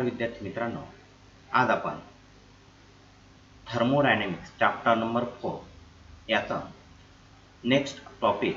नमस्कार विद्यार्थी मित्रांनो, आज आपण थर्मोडायनेमिक्स चॅप्टर नंबर 4 याचा नेक्स्ट टॉपिक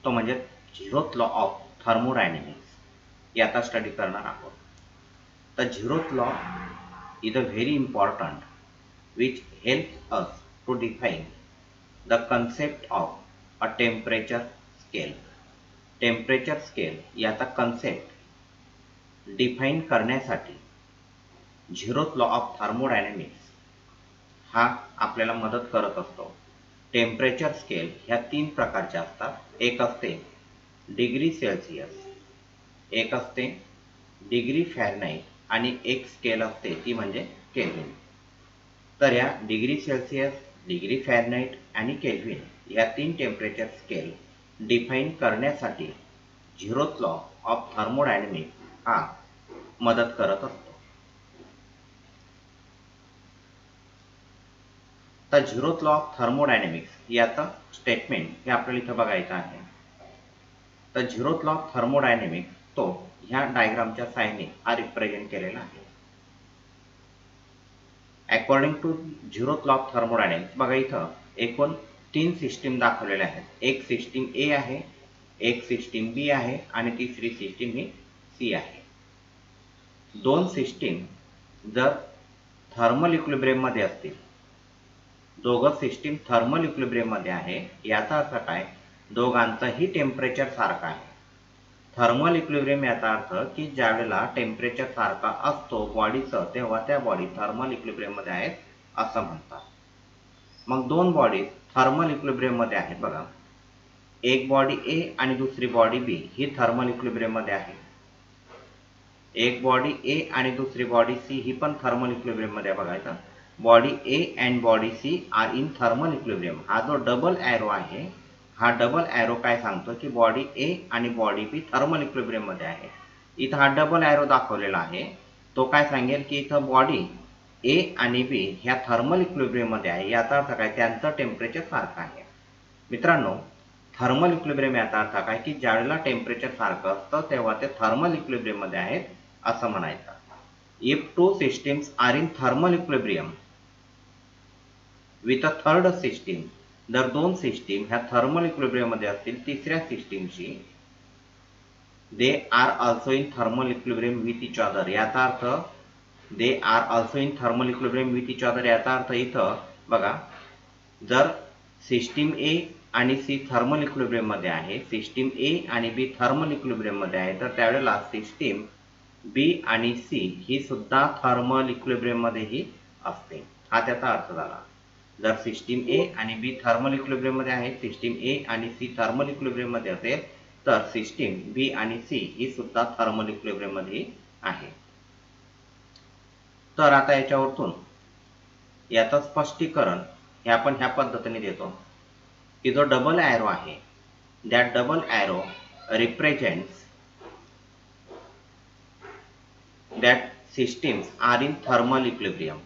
तो म्हणजे झिरोथ लॉ ऑफ थर्मोडायनेमिक्स याचा स्टडी करणार आहोत. तर zeroth law is a very important which helps us to define the concept of a temperature scale. Temperature scale याचा कन्सेप्ट डिफाइन करण्यासाठी zeroth law of thermodynamics हा आपल्याला मदत करत असतो. टेम्परेचर स्केल ह्या 3 प्रकारचे असतात. एक असते डिग्री सेल्सिअस, एक असते डिग्री फॅरनहाइट आणि एक स्केल असते ती म्हणजे केल्विन. तर या डिग्री सेल्सिअस, डिग्री फॅरनहाइट आणि केल्विन या 3 टेम्परेचर स्केल डिफाइन करण्यासाठी झिरोथ लॉ ऑफ थर्मोडायनेमिक्स हा मदत करत असतो. तर झिरोथ लॉ ऑफ थर्मोडायनेमिक्स याचा स्टेटमेंट हे आपल्याला इथं बघायचं आहे. तर झिरोथ लॉ ऑफ थर्मोडायनेमिक्स तो ह्या डायग्रामच्या साहाय्याने हा रिप्रेझेंट केलेला आहे. According to zeroth law of thermodynamics बघा इथं एकूण 3 सिस्टीम दाखवलेल्या आहेत. एक सिस्टीम ए आहे, एक सिस्टीम बी आहे आणि तिसरी सिस्टीम ही सी आहे. दोन सिस्टीम जर थर्मल इक्विलिब्रियम मध्ये असतील, दोघं सिस्टीम थर्मल इक्विलिब्रियम मध्ये आहे, याचा अर्थ काय, दोघांचंही टेम्परेचर सारखं आहे. थर्मल इक्विलिब्रियम याचा अर्थ की ज्यावेळेला टेम्परेचर सारखा असतो बॉडीचं तेव्हा त्या बॉडी थर्मल इक्विलिब्रियम मध्ये आहेत असं म्हणतात. मग दोन बॉडी थर्मल इक्विलिब्रियम मध्ये आहेत. बघा, एक बॉडी ए आणि दुसरी बॉडी बी ही थर्मल इक्विलिब्रियम मध्ये आहे. एक बॉडी ए आणि दुसरी बॉडी सी ही पण थर्मल इक्विलिब्रियम मध्ये बघायचं. Body A and body C are in thermal equilibrium. हा जो डबल एरो आहे, हा डबल एरो काय सांगतो की बॉडी ए आणि बॉडी बी थर्मल इक्विलिब्रियम मध्ये आहे. इथं हा डबल एरो दाखवलेला आहे, तो काय सांगेल की इथं बॉडी ए आणि बी ह्या थर्मल इक्विलिब्रियम मध्ये आहे. याचा अर्थ काय, त्यांचं टेम्परेचर सारखं आहे. मित्रांनो, थर्मल इक्विलिब्रियम याचा अर्थ काय की ज्यावेळेला टेम्परेचर सारखं असतं तेव्हा ते थर्मल इक्विलिब्रियम मध्ये आहेत असं म्हणायचं. If two systems are in thermal equilibrium with a third system, जर दोन सिस्टीम ह्या थर्मल इक्विलिब्रियम मध्ये असतील तिसऱ्या सिस्टीमशी, they are also in thermal equilibrium with each other. याचा अर्थ they are also in thermal equilibrium with each other याचा अर्थ इथं बघा, जर सिस्टीम ए आणि सी थर्मल इक्विलिब्रियम मध्ये आहे, सिस्टीम ए आणि बी थर्मल इक्विलिब्रियम मध्ये आहे, तर त्यावेळेला सिस्टीम बी आणि सी ही सुद्धा थर्मल इक्विलिब्रियम मध्येही असते. हा त्याचा अर्थ झाला. जर सिस्टीम ए आणि बी थर्मल इक्विलिब्रियम मध्ये आहे, सिस्टीम ए आणि सी थर्मल इक्विलिब्रियम मध्ये असेल, तर सिस्टीम बी आणि सी ही सुद्धा थर्मल इक्विलिब्रियम मध्ये आहे. तर आता याच्यावरतून याचं स्पष्टीकरण हे आपण ह्या पद्धतीने देतो की जो डबल एरो आहे, that double arrow represents that systems are in thermal equilibrium.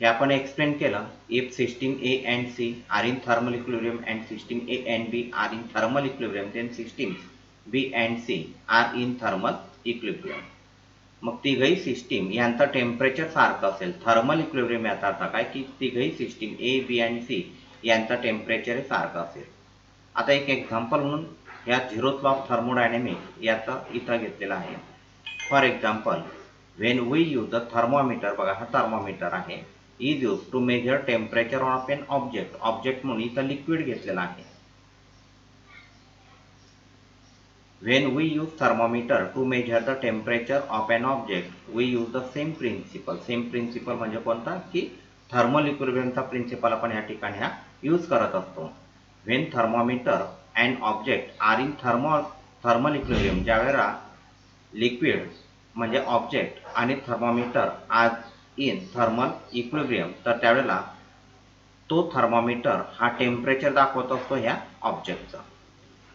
हे आपण एक्सप्लेन केलं. If system A and C are in thermal equilibrium and system A and B are in thermal equilibrium, then systems B and C are in thermal equilibrium. मग तिघही system यांचं temperature सारखं असेल. Thermal equilibrium याचा अर्थ काय की तिघही system A B आणि सी यांचं टेम्परेचर सारखं असेल. आता एक एक्झाम्पल म्हणून या झिरोथ लॉ ऑफ थर्मोडायनेमिक्स याचा इथं घेतलेला आहे. For example, when we use the thermometer, बघा हा थर्मोमीटर आहे, is use to measure temperature of an object. Object म्हणून इथं लिक्विड घेतलेला आहे. When we use thermometer to measure the temperature of an object, we use the same principle. Same principle म्हणजे कोणता की थर्मल इक्विलिब्रियमचा प्रिन्सिपल आपण या ठिकाणी हा यूज करत असतो. When thermometer and object are in thermal equilibrium, ज्यावेळेला लिक्विड म्हणजे ऑब्जेक्ट आणि thermometer R in thermal equilibrium, तर त्यावेळेला तो थर्मोमीटर हा टेम्परेचर दाखवत असतो ह्या ऑब्जेक्टचं.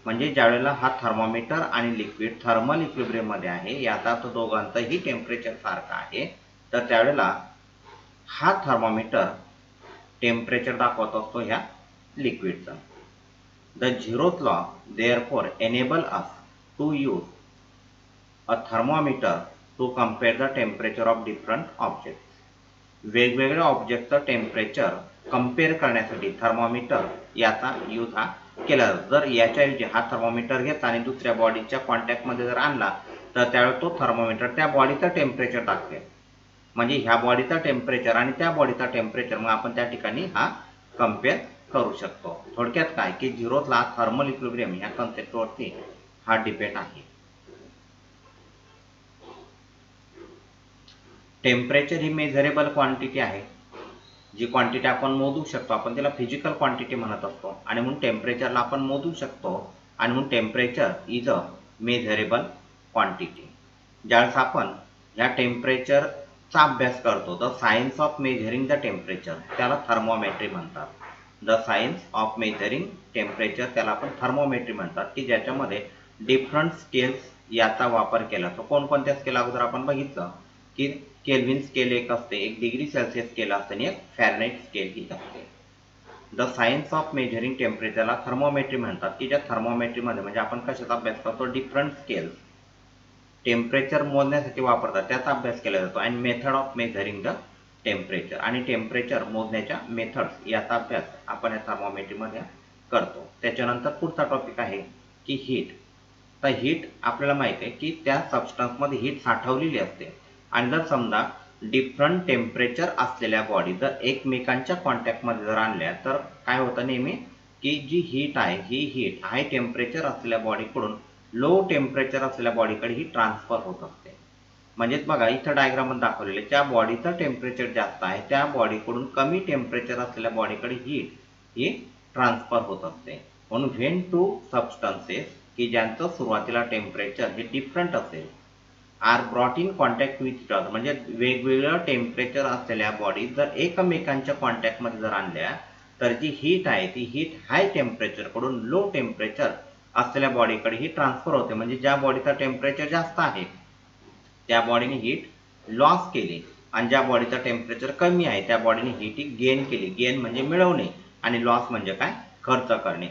म्हणजे ज्यावेळेला हा थर्मोमीटर आणि लिक्विड थर्मल इक्विलिब्रियम मध्ये आहे, याचा अर्थ दोघांचंही टेम्परेचर सारखं आहे, तर त्यावेळेला हा थर्मोमीटर टेम्परेचर दाखवत असतो ह्या लिक्विडचं. The zeroth law therefore enable us to use a thermometer to compare the temperature of different object. वेगवेगळ्या ऑब्जेक्टचं टेम्परेचर कम्पेअर करण्यासाठी थर्मोमीटर याचा यूज हा केला जातो। जर याच्याऐवजी हा थर्मोमीटर घेतला आणि दुसऱ्या बॉडीच्या कॉन्टॅक्टमध्ये जर आणला तर त्यावेळी तो थर्मोमीटर त्या बॉडीचं टेम्परेचर टाकते, म्हणजे ह्या बॉडीचा टेम्परेचर आणि त्या बॉडीचा टेम्परेचर मग आपण त्या ठिकाणी हा कम्पेअर करू शकतो। थोडक्यात काय की झिरोथला थर्मल इक्विलिब्रियम ह्या कन्सेप्टवरती हा डिपेंड आहे। टेम्परेचर ही मेजरेबल क्वांटिटी आहे, जी क्वांटिटी आपण मोजू शकतो, आपण त्याला फिजिकल क्वांटिटी म्हणत असतो आणि म्हणून टेम्परेचरला आपण मोजू शकतो आणि म्हणून temperature is a measurable quantity. ज्यावेळेस आपण ह्या टेम्परेचरचा अभ्यास करतो, the science of measuring the temperature, त्याला थर्मोमेट्री म्हणतात। The science of measuring temperature त्याला आपण थर्मोमेट्री म्हणतात, की ज्याच्यामध्ये डिफरंट स्केल्स याचा वापर केला जातो। कोणकोणत्या स्केल अगोदर आपण बघितलं की केल्विन स्केल एक असते, एक डिग्री सेल्सिअस स्केल असते आणि एक फॅरनाईट स्केल ही असते। द सायन्स ऑफ मेजरिंग टेम्परेचरला थर्मोमेट्री म्हणतात, की ज्या थर्मोमेट्रीमध्ये म्हणजे आपण कशाचा अभ्यास करतो, डिफरंट स्केल्स टेम्परेचर मोजण्यासाठी वापरतात त्याचा अभ्यास केला जातो। आणि method of measuring the temperature, आणि टेम्परेचर मोजण्याच्या मेथड्स याचा अभ्यास आपण या थर्मोमेट्रीमध्ये करतो। त्याच्यानंतर पुढचा टॉपिक आहे की हीट। तर हीट आपल्याला माहिती आहे की त्या सबस्टन्समध्ये हीट साठवलेली असते आणि जर समजा डिफरंट टेम्परेचर असलेल्या बॉडी जर एकमेकांच्या कॉन्टॅक्टमध्ये जर आणल्या तर काय होतं नेहमी की जी हीट आहे ही हीट हाय टेम्परेचर असलेल्या बॉडीकडून लो टेम्परेचर असलेल्या बॉडीकडे ही ट्रान्सफर होत असते। म्हणजेच बघा इथं डायग्राम दाखवलेले, ज्या बॉडीचं टेम्परेचर जास्त आहे त्या बॉडीकडून कमी टेम्परेचर असलेल्या बॉडीकडे हीट ही ट्रान्सफर होत असते। म्हणून व्हेन टू सबस्टन्सेस की ज्यांचं सुरुवातीला टेम्परेचर हे डिफरंट असेल are brought in contact with each other, म्हणजे वेगवेगळं टेम्परेचर असलेल्या बॉडी जर एकमेकांच्या कॉन्टॅक्टमध्ये जर आणल्या तर जी हीट आहे ती हीट हाय टेम्परेचरकडून लो टेम्परेचर असलेल्या बॉडीकडे ही ट्रान्सफर होते। म्हणजे ज्या बॉडीचा टेम्परेचर जास्त आहे त्या बॉडीने हीट लॉस केली आणि ज्या बॉडीचा टेम्परेचर कमी आहे त्या बॉडीने हीट ही गेन केली। गेन म्हणजे मिळवणे आणि लॉस म्हणजे काय, खर्च करणे।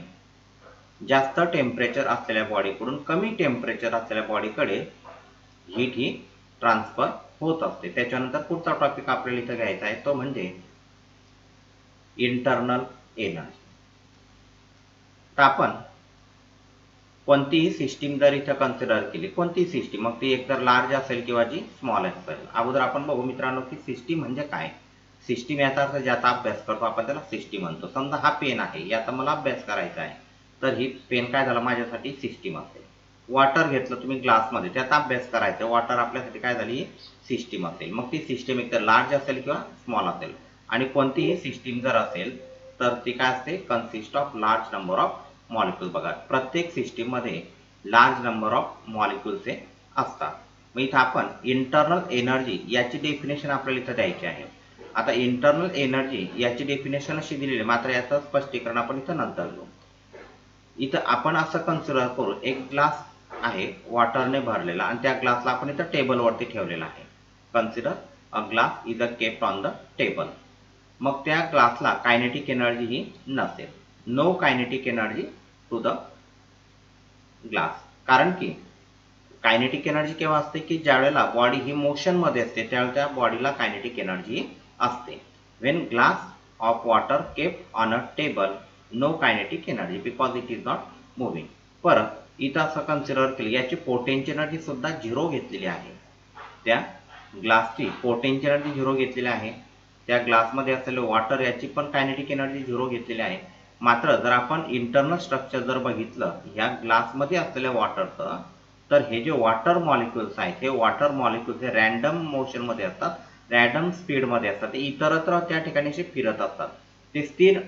जास्त टेम्परेचर असलेल्या बॉडीकडून कमी टेम्परेचर असलेल्या बॉडीकडे हीट ही ट्रान्सफर होत असते। त्याच्यानंतर पुढचा टॉपिक आपल्याला इथं घ्यायचा आहे तो म्हणजे इंटरनल एनर्जी। तर आपण कोणतीही सिस्टीम जर इथं कन्सिडर केली, कोणतीही सिस्टीम मग ती एकतर लार्ज असेल किंवा जी स्मॉल असेल। अगोदर आपण बघू मित्रांनो की सिस्टीम म्हणजे काय। सिस्टीम याचा अर्थ ज्याचा अभ्यास करतो आपण त्याला सिस्टीम म्हणतो। समजा हा पेन आहे, याचा मला अभ्यास करायचा आहे तर ही पेन काय झालं माझ्यासाठी सिस्टीम असेल। वॉटर घेतलं तुम्ही ग्लासमध्ये, त्याचा अभ्यास करायचा, वॉटर आपल्यासाठी काय झाली सिस्टीम असेल। मग ती सिस्टीम एकतर लार्ज असेल किंवा स्मॉल असेल। आणि कोणतीही सिस्टीम जर असेल तर ती काय असते, consist of large number of molecules. बघा प्रत्येक सिस्टीम मध्ये लार्ज नंबर ऑफ मॉलिक्यूल्स हे असतात। मग इथं आपण इंटरनल एनर्जी याची डेफिनेशन आपल्याला इथं द्यायची आहे। आता इंटरनल एनर्जी याची डेफिनेशन अशी दिलेली आहे, मात्र याचं स्पष्टीकरण आपण इथं नंतर घेऊ। इथं आपण असं कन्सिडर करू, एक ग्लास आहे वॉटरने भरलेला आणि त्या ग्लासला आपण इथं टेबलवरती ठेवलेला आहे। Consider a glass is a kept on the table. मग त्या ग्लासला कायनेटिक एनर्जी ही नसेल, no kinetic energy to the glass. कारण की कायनेटिक एनर्जी केव्हा असते की ज्यावेळेला बॉडी ही मोशन मध्ये असते त्यावेळेला त्या बॉडीला कायनेटिक एनर्जी असते। When glass of water kept on a table no kinetic energy because it is not moving. परत इथं असं कन्सिडर केलं याची पोटेन्शियल एनर्जी सुद्धा झिरो घेतलेली आहे। त्या ग्लासची पोटेन्शियल एनर्जी झिरो घेतलेली आहे। त्या ग्लासमध्ये असलेले वॉटर याची पण कायनेटिक एनर्जी झिरो घेतलेली आहे। मात्र जर आपण इंटरनल स्ट्रक्चर जर बघितलं या ग्लासमध्ये असलेल्या वॉटरचं, तर हे जे वॉटर मॉलिक्युल्स आहेत हे वॉटर मॉलिक्युल्स हे रॅन्डम मोशन मध्ये असतात, रॅन्डम स्पीड मध्ये असतात, ते इतरत्र त्या ठिकाणी असे फिरत असतात, ते स्थिर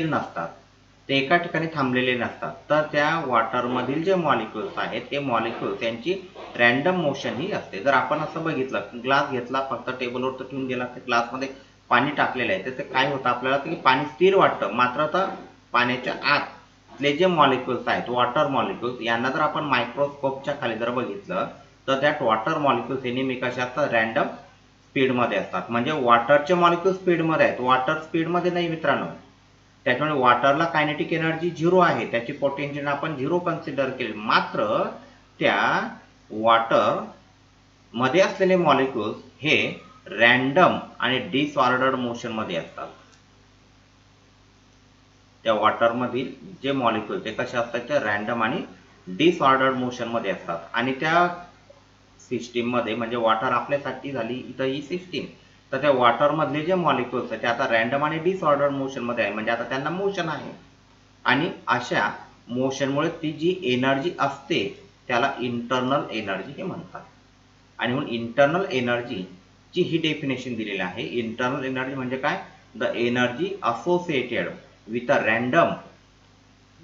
नसतात, ते एका ठिकाणी थांबलेले नसतात। तर त्या वॉटर मधील जे मॉलिक्युल्स आहेत ते मॉलिक्युल्स यांची रॅन्डम मोशन ही असते। जर आपण असं बघितलं ग्लास घेतला फक्त टेबलवर ठेवून दिला, तर ग्लासमध्ये पाणी टाकलेलं आहे, तर ते काय होतं आपल्याला की पाणी स्थिर वाटतं, मात्र तर पाण्याच्या आतले जे मॉलिक्युल्स आहेत वॉटर मॉलिक्युल्स यांना जर आपण मायक्रोस्कोपच्या खाली जर बघितलं तर त्यात वॉटर मॉलिक्युल्स हे नेहमी कशा असतात, रॅन्डम स्पीड मध्ये असतात। म्हणजे वॉटरचे मॉलिक्युल स्पीड मध्ये आहेत, वॉटर स्पीड मध्ये नाही मित्रांनो। त्याच्यामुळे वॉटरला कायनेटिक एनर्जी झिरो आहे, त्याची पोटेन्शियल आपण झिरो कन्सिडर केली। मात्र त्या वॉटर मध्ये असलेले मॉलिक्युल्स हे रॅन्डम आणि डिसऑर्डर्ड मोशन मध्ये असतात. त्या वॉटर मधील जे मॉलिक्युल ते कसे असतात, ते रॅन्डम आणि डिसऑर्डर्ड मोशन मध्ये असतात. आणि त्या सिस्टीम मध्ये म्हणजे वॉटर आपल्यासाठी झाली इथं ही सिस्टीम, तर त्या वॉटर मधले जे मॉलिक्युल्स आहेत ते आता रॅन्डम आणि डिसऑर्डर्ड मोशन मध्ये आहे, म्हणजे आता त्यांना मोशन आहे. आणि अशा मोशनमुळे ती जी एनर्जी असते त्याला इंटरनल एनर्जी हे म्हणतात. आणि म्हणून इंटरनल एनर्जी ची ही डेफिनेशन दिलेली आहे. इंटरनल एनर्जी म्हणजे काय, the energy associated with a random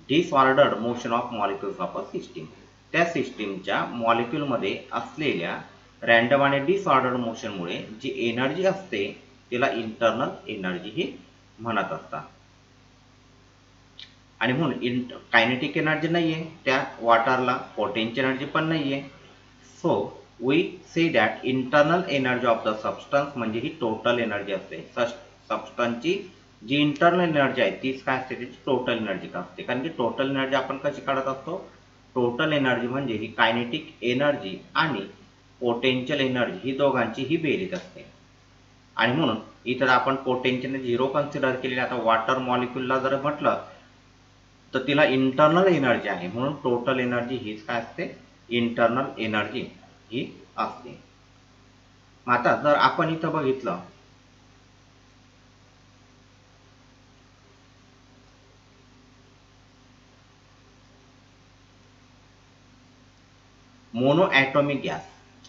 disordered motion of molecules of a system. त्या सिस्टीमच्या मॉलिक्युलमध्ये असलेल्या रॅन्डम आणि डिसऑर्डर्ड मोशनमुळे जी एनर्जी असते तिला इंटरनल एनर्जी ही म्हणत असतात. आणि म्हणून कायनेटिक एनर्जी नाहीये त्या वॉटरला, पोटेन्शियल एनर्जी पण नाहीये. So we say that internal energy of the substance म्हणजे ही टोटल एनर्जी असते. सबस्टन्सची जी इंटरनल एनर्जी आहे तीच काय असते, त्याची टोटल एनर्जी असते. कारण की टोटल एनर्जी आपण कशी काढत असतो, टोटल एनर्जी म्हणजे ही कायनेटिक एनर्जी आणि पोटेन्शियल एनर्जी ही दोघांची ही बेरीज असते. आणि म्हणून इतर आपण पोटेन्शियल 0 कन्सिडर केलेली. आता वॉटर मॉलिक्युलला जर म्हटलं तर तिला इंटरनल एनर्जी आहे, म्हणून टोटल एनर्जी हीच काय असते, इंटरनल एनर्जी ही असते. आता जर आपण इथं बघितलं मोनो ॲटॉमिक गॅस,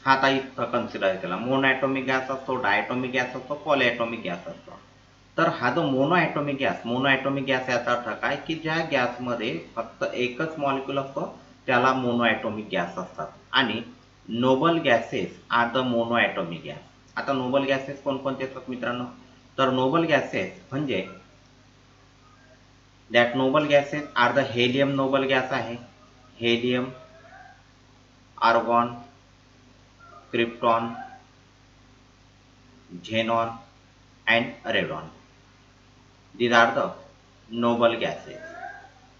हा आता इथं कन्सिडर केला. मोनो ॲटॉमिक गॅस असतो, डायटॉमिक गॅस असतो, पॉलीॲटॉमिक गॅस असतो. तर हा जो मोनो ॲटॉमिक गॅस याचा अर्थ काय, की ज्या गॅसमध्ये फक्त एकच मॉलिक्यूल असतो त्याला मोनो ॲटॉमिक गॅस असतात. आणि noble gases are the mono atomic gas. आता नोबल गॅसेस कोणकोणते असतात मित्रांनो, तर नोबल गॅसेस म्हणजे that noble gases are the helium noble gas आहे, helium, argon, krypton, xenon and radon. These are the noble gases.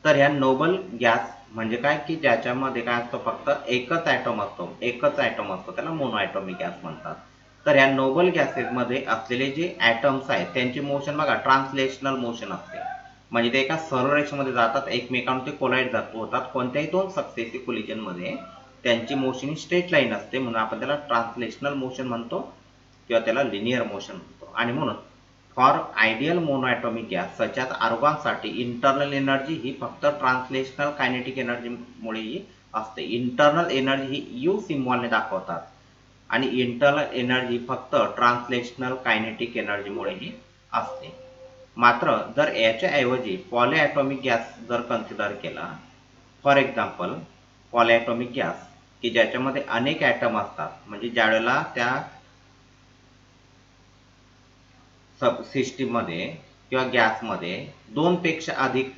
तर ह्या नोबल गॅस म्हणजे काय, की ज्याच्यामध्ये काय असतं, फक्त एकच ॲटम असतो, त्याला मोनो ॲटॉमिक गॅस म्हणतात. तर ह्या नोबल गॅसेस मध्ये असलेले जे ॲटम्स आहेत त्यांची मोशन बघा ट्रान्सलेशनल मोशन असते. म्हणजे ते एका सरळ रेषेमध्ये जातात, एकमेकांवर ते कोलाइड होतात. कोणत्याही दोन सक्सेसिव्ह कोलिजन मध्ये त्यांची मोशन ही स्ट्रेट लाईन असते, म्हणून आपण त्याला ट्रान्सलेशनल मोशन म्हणतो किंवा त्याला लिनियर मोशन म्हणतो. आणि म्हणून for ideal mono atomic gas such as आर्गॉनसाठी इंटरनल एनर्जी ही फक्त ट्रान्सलेशनल कायनेटिक एनर्जीमुळे ही असते. इंटरनल एनर्जी ही यू सिम्बॉलने दाखवतात आणि इंटरनल एनर्जी फक्त ट्रान्सलेशनल कायनेटिक एनर्जीमुळे ही असते. मात्र जर याच्या ऐवजी पॉलीॲटॉमिक गॅस जर कन्सिडर केला, फॉर एक्झाम्पल पॉलीॲटॉमिक गॅस की ज्याच्यामध्ये अनेक ॲटम असतात, म्हणजे ज्यावेळेला त्या सब सिस्टीम मध्ये किंवा गॅसमध्ये 2 पेक्षा अधिक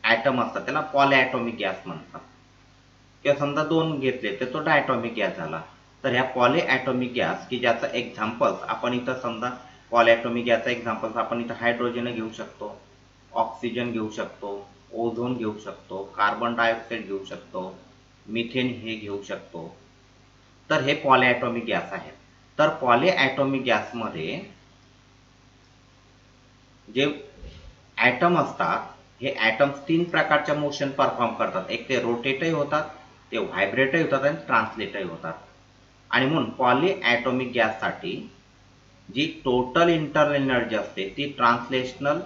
ॲटम असतात त्याला पॉलीॲटॉमिक गॅस म्हणतात. किंवा समजा 2 घेतले तर तो डायटॉमिक गॅस झाला. तर ह्या पॉलीॲटॉमिक गॅस की ज्याचा एक्झाम्पल्स आपण इथं समजा पॉलीॲटॉमिक गॅसचा एक्झाम्पल्स आपण इथं हायड्रोजन घेऊ शकतो, ऑक्सिजन घेऊ शकतो, ओझोन घेऊ शकतो, कार्बन डायऑक्साईड घेऊ शकतो, मिथेन हे घेऊ शकतो. तर हे पॉलीॲटॉमिक गॅस आहेत. तर पॉलीॲटॉमिक गॅसमध्ये जे ॲटम असतात हे ॲटम्स 3 प्रकारच्या मोशन परफॉर्म करतात. एक ते रोटेटही होतात, ते व्हायब्रेटही होतात आणि ट्रान्सलेटही होतात. आणि म्हणून पॉलीॲटॉमिक गॅससाठी जी टोटल इंटरनल एनर्जी असते ती ट्रान्सलेशनल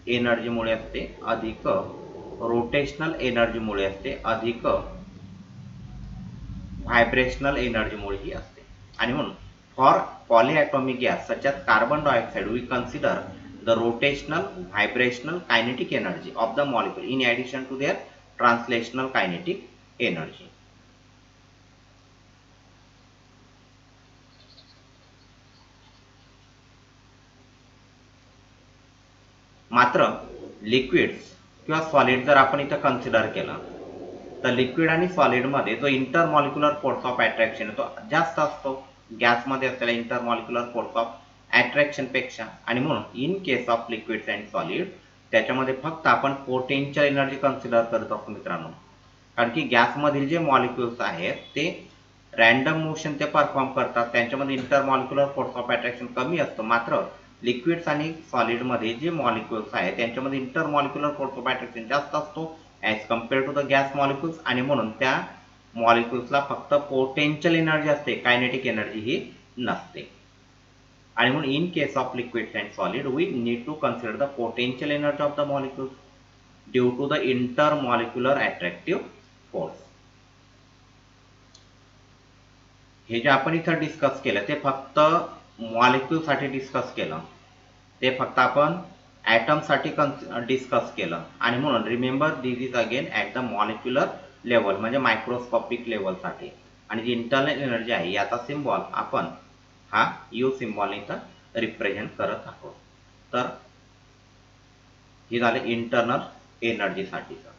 एनर्जीमुळे असते अधिक रोटेशनल एनर्जीमुळे असते अधिक व्हायब्रेशनल एनर्जीमुळेही असते. आणि म्हणून for polyatomic gas such as carbon dioxide we consider the rotational, vibrational, kinetic energy of the molecule in addition to their translational kinetic energy. मात्र लिक्विड्स किंवा सॉलिड जर आपण इथं कन्सिडर केला तर लिक्विड आणि सॉलिड मध्ये जो इंटरमॉलिक्युलर फोर्स ऑफ अट्रॅक्शन तो जास्त असतो गॅसमध्ये असलेला इंटरमॉलिक्युलर फोर्स ऑफ अट्रॅक्शन पेक्षा. आणि म्हणून in case of liquids and solid त्याच्यामध्ये फक्त आपण पोटेन्शियल एनर्जी कन्सिडर करत असतो मित्रांनो. कारण की गॅसमधील जे मॉलिक्युल्स आहेत ते रॅन्डम मोशन ते परफॉर्म करतात, त्यांच्यामध्ये इंटरमॉलिक्युलर फोर्स ऑफ अट्रॅक्शन कमी असतं. मात्र लिक्विड्स आणि सॉलिडमध्ये जे मॉलिक्युल्स आहेत त्यांच्यामध्ये इंटरमॉलिक्युलर फोर्स ऑफ अट्रॅक्शन जास्त असतो as compare to the gas molecules, आणि म्हणून त्या मॉलिक्युल्सला फक्त पोटेन्शियल एनर्जी असते, कायनेटिक एनर्जी ही नसते. आणि म्हणून in case of liquids and solid we need to consider the potential energy of the molecules due to the intermolecular attractive force. हे जे आपण इथं डिस्कस केलं ते फक्त मॉलिक्यूल साठी डिस्कस केलं, ते फक्त आपण ॲटम साठी डिस्कस केलं. आणि म्हणून remember this is again at the molecular level, म्हणजे मायक्रोस्कोपिक लेवलसाठी. आणि जी इंटरनल एनर्जी आहे याचा सिम्बॉल आपण हा यू सिम्बॉल इथं रिप्रेझेंट करत आहोत. तर हे झाले इंटरनल एनर्जीसाठीचं.